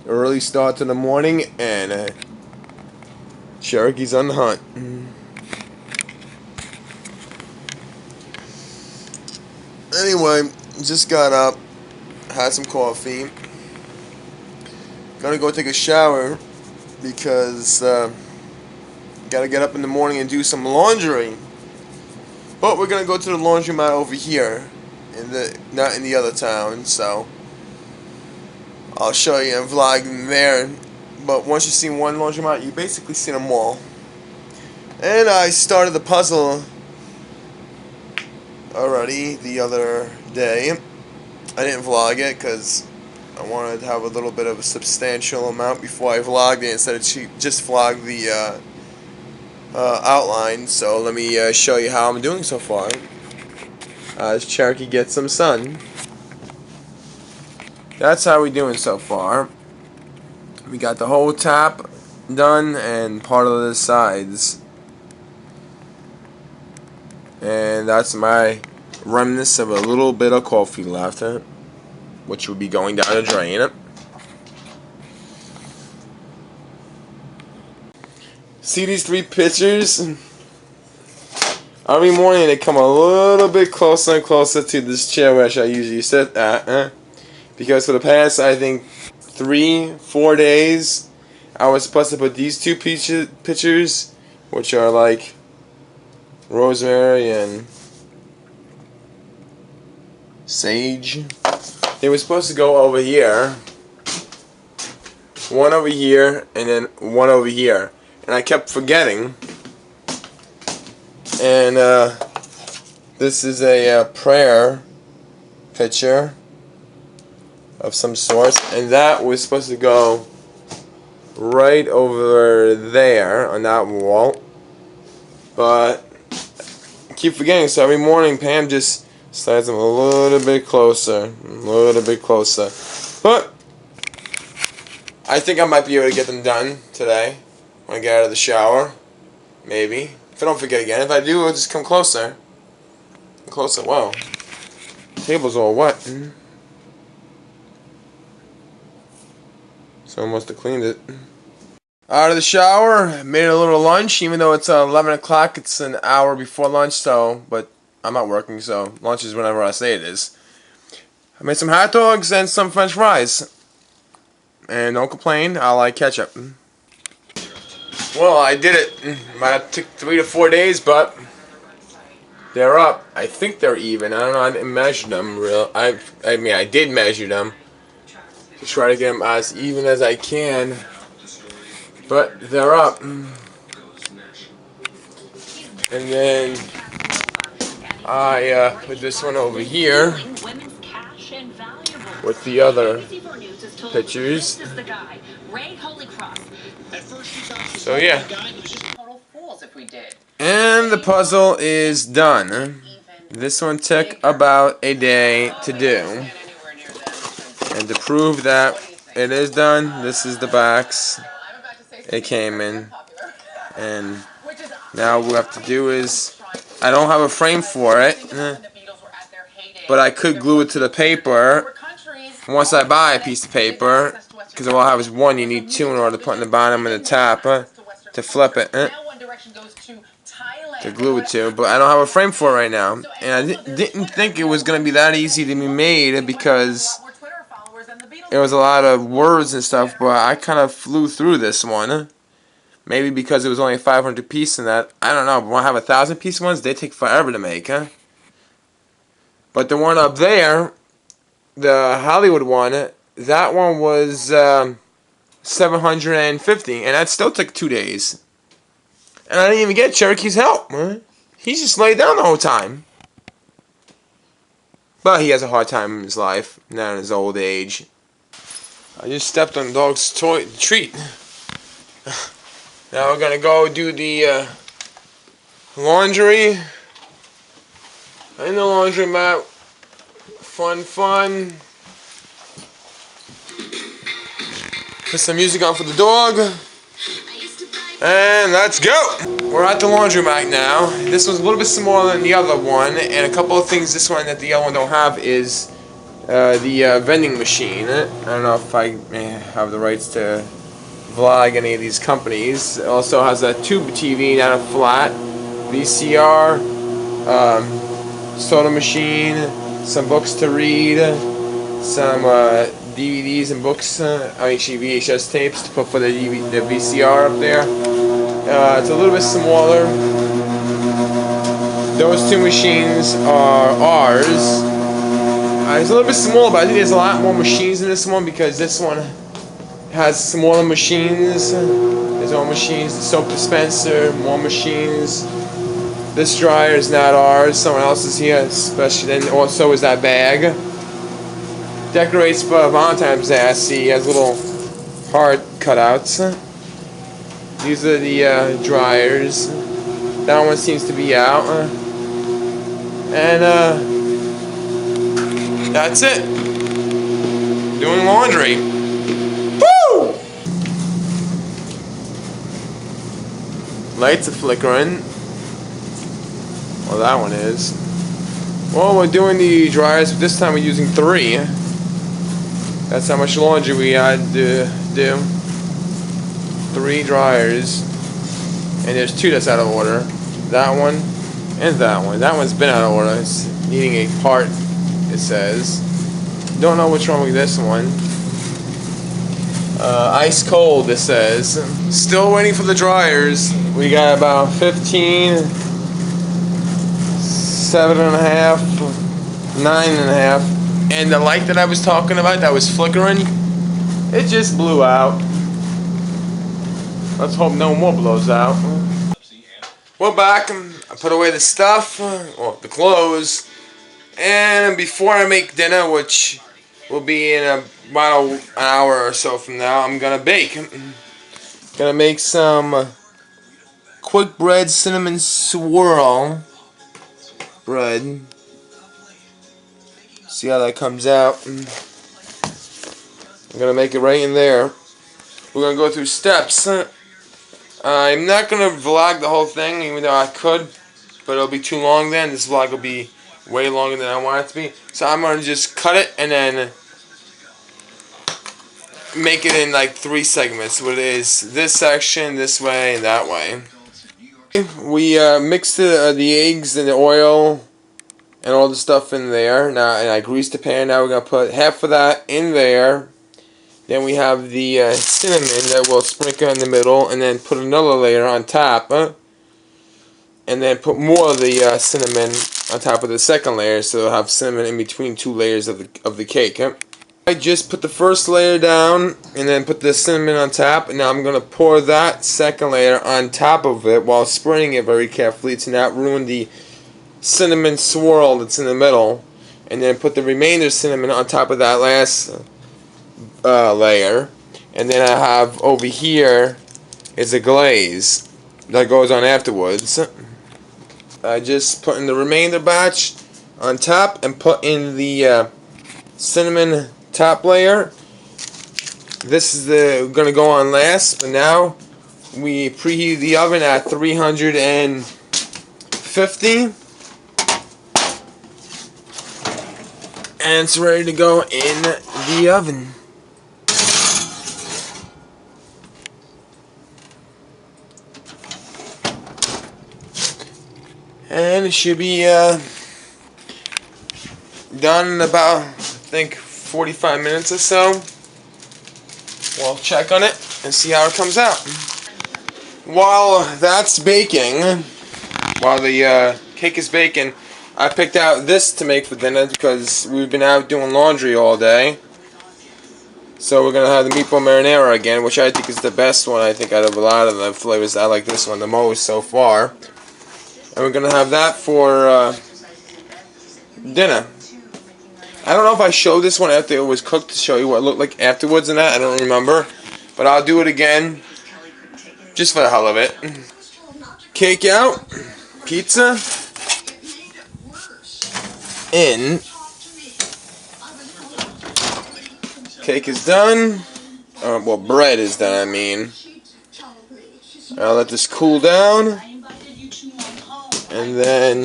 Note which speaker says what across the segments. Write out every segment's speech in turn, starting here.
Speaker 1: Early start to the morning, and Cherokee's on the hunt. Anyway, just got up, had some coffee. Gonna go take a shower because gotta get up in the morning and do some laundry. But we're gonna go to the laundromat over here, not in the other town. So I'll show you and vlog them there. But once you see one laundromat, you basically see them all. And I started the puzzle already the other day. I didn't vlog it because I wanted to have a little bit of a substantial amount before I vlogged it instead of just vlog the outline. So let me show you how I'm doing so far. As Cherokee gets some sun. That's how we're doing so far. We got the whole top done and part of the sides. And that's my remnants of a little bit of coffee left, which will be going down the drain. See these three pictures? Every morning they come a little bit closer and closer to this chair which I usually sit at. Because for the past, I think, 3-4 days, I was supposed to put these two pictures, which are like rosemary and sage. They were supposed to go over here, one over here, and then one over here. And I kept forgetting. And this is a prayer picture of some sort, and that was supposed to go right over there on that wall. But I keep forgetting, so every morning Pam just slides them a little bit closer, But I think I might be able to get them done today when I get out of the shower. Maybe. If I don't forget again. If I do, I'll just come closer. Closer. Wow. The table's all wet. So I must have cleaned it. Out of the shower, made a little lunch, even though it's 11 o'clock, it's an hour before lunch, so, but I'm not working, so lunch is whenever I say it is. I made some hot dogs and some french fries. And don't complain, I like ketchup. Well, I did it. Might have took 3 to 4 days, but they're up. I think they're even. I don't know, I didn't measure them I mean, I did measure them to try to get them as even as I can, but they're up. And then I put this one over here with the other pictures. So yeah. And the puzzle is done. This one took about a day to do. And to prove that it is done, this is the box it came in. And now what we have to do is, I don't have a frame for it, but I could glue it to the paper. Once I buy a piece of paper, because all I have is one, you need two in order to put in the bottom and the top to flip it, to glue it to. But I don't have a frame for it right now. And I didn't think it was going to be that easy to be made because it was a lot of words and stuff, but I kind of flew through this one. Maybe because it was only 500 piece and that. I don't know, but when I have 1,000 piece ones, they take forever to make, But the one up there, the Hollywood one, that one was 750, and that still took 2 days. And I didn't even get Cherokee's help. He just laid down the whole time. But he has a hard time in his life, now in his old age. I just stepped on the dog's treat. Now we're gonna go do the laundry in the laundromat. Fun. Put some music on for the dog. And let's go! We're at the laundromat now. This one's a little bit smaller than the other one, and a couple of things this one that the other one don't have is the vending machine. I don't know if I have the rights to vlog any of these companies. It also has a tube TV, not a flat. VCR, soda machine, some books to read, some DVDs and books, actually VHS tapes to put for the VCR up there. It's a little bit smaller. Those two machines are ours. It's a little bit smaller, but I think there's a lot more machines in this one because this one has smaller machines. There's more machines. The soap dispenser, more machines. This dryer is not ours. Someone else's here, especially. And also is that bag. Decorates for Valentine's Day. I see has little heart cutouts. These are the dryers. That one seems to be out. And that's it. Doing laundry. Woo! Lights are flickering. Well, that one is. Well, we're doing the dryers, but this time we're using 3. That's how much laundry we had to do. 3 dryers. And there's 2 that's out of order. That one and that one. That one's been out of order. It's needing a part, it says. Don't know what's wrong with this one. Ice cold, it says. Still waiting for the dryers. We got about 15, 7.5, 9.5. And the light that I was talking about that was flickering, it just blew out. Let's hope no more blows out. We're back. I put away the stuff, well, the clothes, and before I make dinner, which will be in about an hour or so from now, I'm gonna bake. Gonna make some quick bread cinnamon swirl bread. See how that comes out. I'm gonna make it right in there. We're gonna go through steps. I'm not gonna vlog the whole thing, even though I could, but it'll be too long then. This vlog will be way longer than I want it to be. So I'm gonna just cut it and then make it in like 3 segments. What it is, this section, this way, and that way. We mixed the eggs and the oil and all the stuff in there. Now, and I greased the pan. Now we're gonna put half of that in there. Then we have the cinnamon that we'll sprinkle in the middle, and then put another layer on top. And then put more of the cinnamon on top of the second layer, so we'll have cinnamon in between 2 layers of the cake. I just put the first layer down, and then put the cinnamon on top, and now I'm gonna pour that second layer on top of it while spraying it very carefully to not ruin the cinnamon swirl that's in the middle, and then put the remainder cinnamon on top of that last layer. And then I have over here is a glaze that goes on afterwards. I just put in the remainder batch on top and put in the cinnamon top layer. This is gonna go on last, but now we preheat the oven at 350. And it's ready to go in the oven. And it should be done in about, I think, 45 minutes or so. We'll check on it and see how it comes out. While that's baking, while the cake is baking, I picked out this to make for dinner because we've been out doing laundry all day. So we're going to have the meatball marinara again, which I think is the best one, I think, out of a lot of the flavors. I like this one the most so far. And we're going to have that for dinner. I don't know if I showed this one after it was cooked to show you what it looked like afterwards and that. I don't remember. But I'll do it again just for the hell of it. Cake out. Pizza in. Cake is done. Well, bread is done, I mean. I'll let this cool down. And then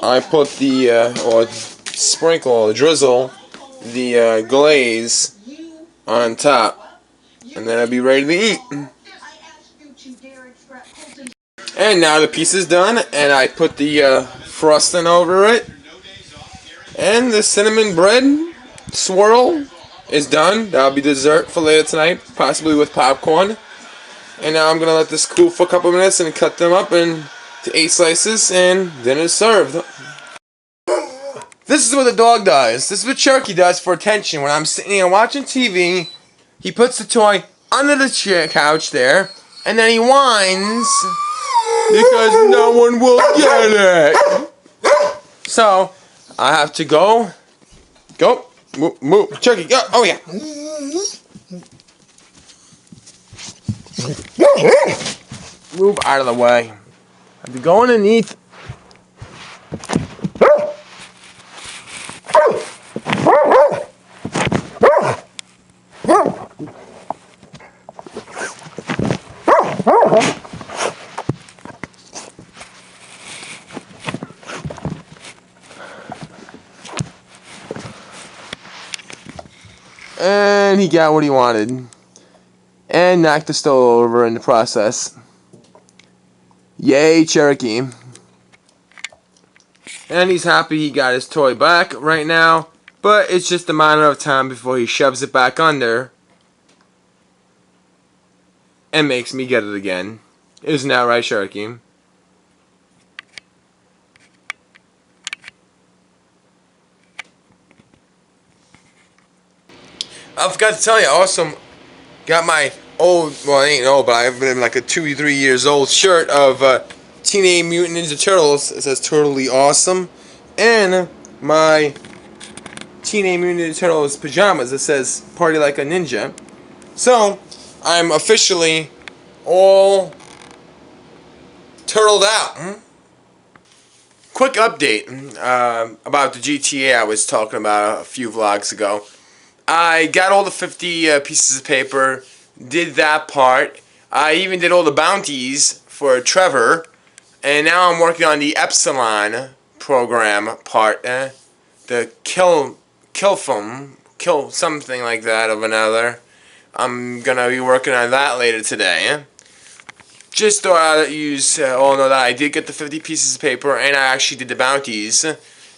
Speaker 1: I put the, or sprinkle, drizzle the glaze on top, and then I'll be ready to eat. And now the piece is done, and I put the frosting over it, and the cinnamon bread swirl is done. That'll be dessert for later tonight, possibly with popcorn. And now I'm gonna let this cool for a couple minutes and cut them up into 8 slices, and dinner's served. This is what the dog does. This is what Cherokee does for attention. When I'm sitting here watching TV, he puts the toy under the couch there, and then he whines because no one will get it. So I have to go, move, Cherokee, go. Oh yeah. Move out of the way. I have to go underneath. And he got what he wanted. And knocked the stove over in the process. Yay, Cherokee. And he's happy he got his toy back right now. But it's just a matter of time before he shoves it back under. And makes me get it again. Isn't that right, Cherokee? I forgot to tell you, I also got my old, well it ain't old, but I've been like a 2-3 years old shirt of Teenage Mutant Ninja Turtles. It says Totally Awesome. And my Teenage Mutant Ninja Turtles pajamas. It says Party Like a Ninja. So, I'm officially all turtled out. Quick update about the GTA I was talking about a few vlogs ago. I got all the 50 pieces of paper, did that part. I even did all the bounties for Trevor, and now I'm working on the Epsilon program part, the kill something like that of another. I'm gonna be working on that later today. Just thought I'd let you all know that I did get the 50 pieces of paper, and I actually did the bounties.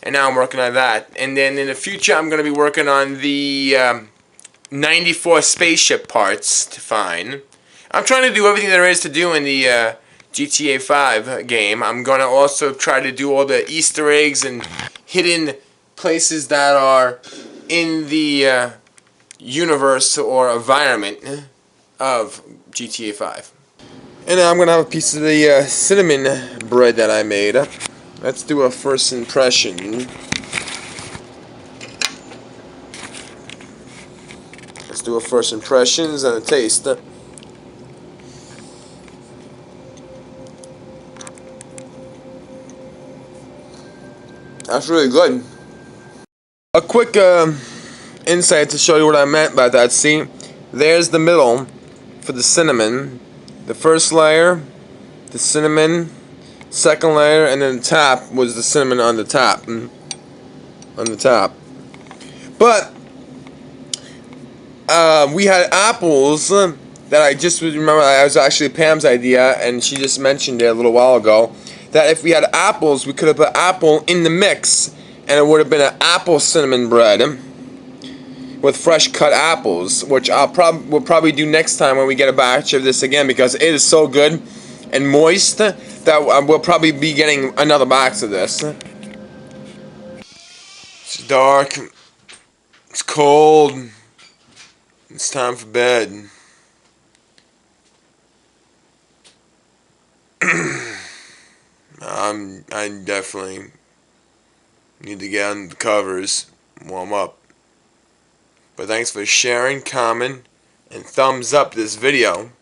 Speaker 1: And now I'm working on that. And then in the future, I'm going to be working on the 94 spaceship parts to find. I'm trying to do everything there is to do in the GTA 5 game. I'm going to also try to do all the Easter eggs and hidden places that are in the universe or environment of GTA 5. And now I'm going to have a piece of the cinnamon bread that I made. Let's do a first impression. Let's do a first impressions and a taste. That's really good. A quick insight to show you what I meant by that. See, there's the middle for the cinnamon. The first layer, the cinnamon. Second layer, and then the top was the cinnamon on the top. But we had apples that I just remember. That was actually Pam's idea, and she just mentioned it a little while ago. That if we had apples, we could have put apple in the mix, and it would have been an apple cinnamon bread with fresh cut apples, which we'll probably do next time when we get a batch of this again, because it is so good and moist that we'll probably be getting another box of this. It's dark. It's cold. It's time for bed. I definitely need to get on the covers and warm up. But thanks for sharing, comment, and thumbs up this video.